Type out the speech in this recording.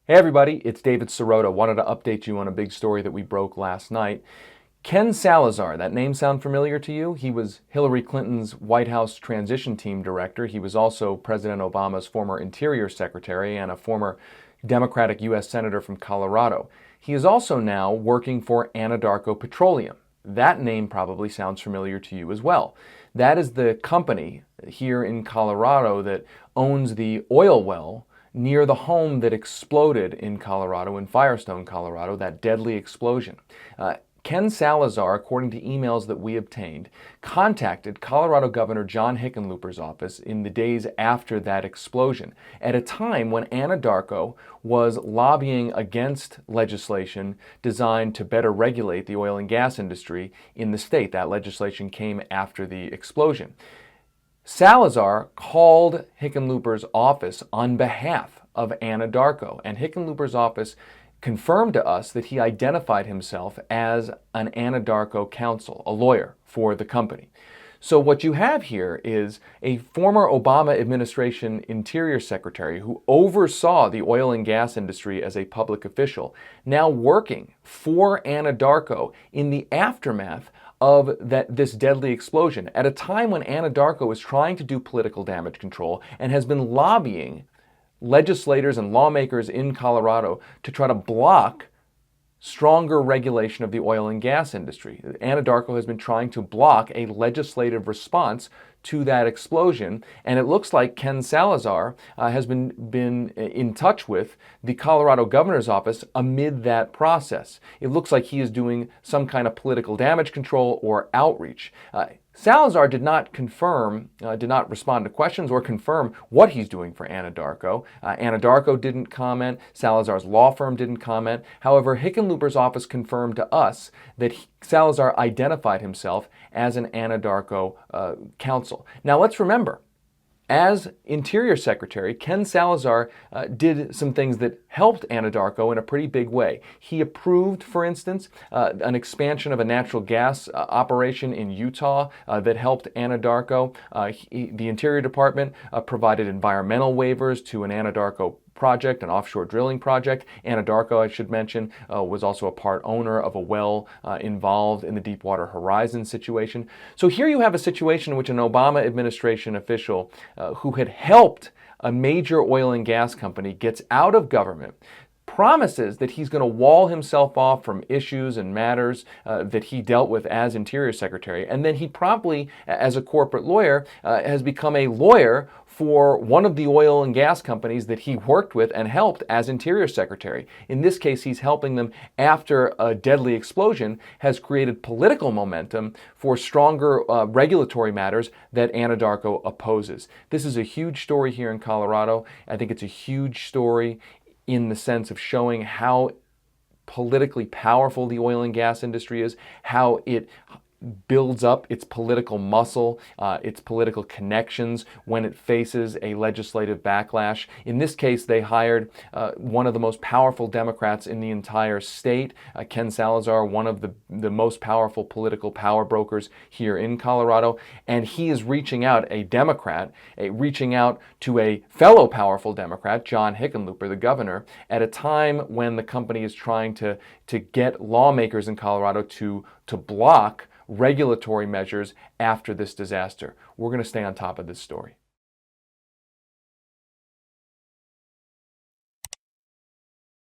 Hey everybody, it's David Sirota. Wanted to update you on a big story that we broke last night. Ken Salazar, that name sound familiar to you? He was Hillary Clinton's White House transition team director. He was also President Obama's former Interior Secretary and a former Democratic U.S. Senator from Colorado. He is also now working for Anadarko Petroleum. That name probably sounds familiar to you as well. That is the company here in Colorado that owns the oil well near the home that exploded in Colorado, in Firestone, Colorado, that deadly explosion. Ken Salazar, according to emails that we obtained, contacted Colorado Governor John Hickenlooper's office in the days after that explosion, at a time when Anadarko was lobbying against legislation designed to better regulate the oil and gas industry in the state. That legislation came after the explosion. Salazar called Hickenlooper's office on behalf of Anadarko, and Hickenlooper's office confirmed to us that he identified himself as an Anadarko counsel, a lawyer for the company. So what you have here is a former Obama administration Interior Secretary who oversaw the oil and gas industry as a public official, now working for Anadarko in the aftermath of this deadly explosion, at a time when Anadarko is trying to do political damage control and has been lobbying legislators and lawmakers in Colorado to try to block stronger regulation of the oil and gas industry. Anadarko has been trying to block a legislative response to that explosion, and it looks like Ken Salazar has been in touch with the Colorado governor's office amid that process. It looks like he is doing some kind of political damage control or outreach. Salazar did not respond to questions or confirm what he's doing for Anadarko. Anadarko didn't comment. Salazar's law firm didn't comment. However, Hickenlooper's office confirmed to us that Salazar identified himself as an Anadarko counsel. Now, let's remember, as Interior Secretary, Ken Salazar did some things that helped Anadarko in a pretty big way. He approved, for instance, an expansion of a natural gas operation in Utah that helped Anadarko. The Interior Department provided environmental waivers to an Anadarko project, an offshore drilling project. Anadarko, I should mention, was also a part owner of a well involved in the Deepwater Horizon situation. So here you have a situation in which an Obama administration official who had helped a major oil and gas company gets out of government, promises that he's going to wall himself off from issues and matters that he dealt with as Interior Secretary, and then he promptly, as a corporate lawyer, has become a lawyer for one of the oil and gas companies that he worked with and helped as Interior Secretary. In this case, he's helping them after a deadly explosion has created political momentum for stronger regulatory matters that Anadarko opposes. This is a huge story here in Colorado. I think it's a huge story in the sense of showing how politically powerful the oil and gas industry is, how it builds up its political muscle, its political connections when it faces a legislative backlash. In this case, they hired one of the most powerful Democrats in the entire state, Ken Salazar, one of the most powerful political power brokers here in Colorado, and he is reaching out, a Democrat, reaching out to a fellow powerful Democrat, John Hickenlooper, the governor, at a time when the company is trying to get lawmakers in Colorado to block regulatory measures after this disaster. We're going to stay on top of this story.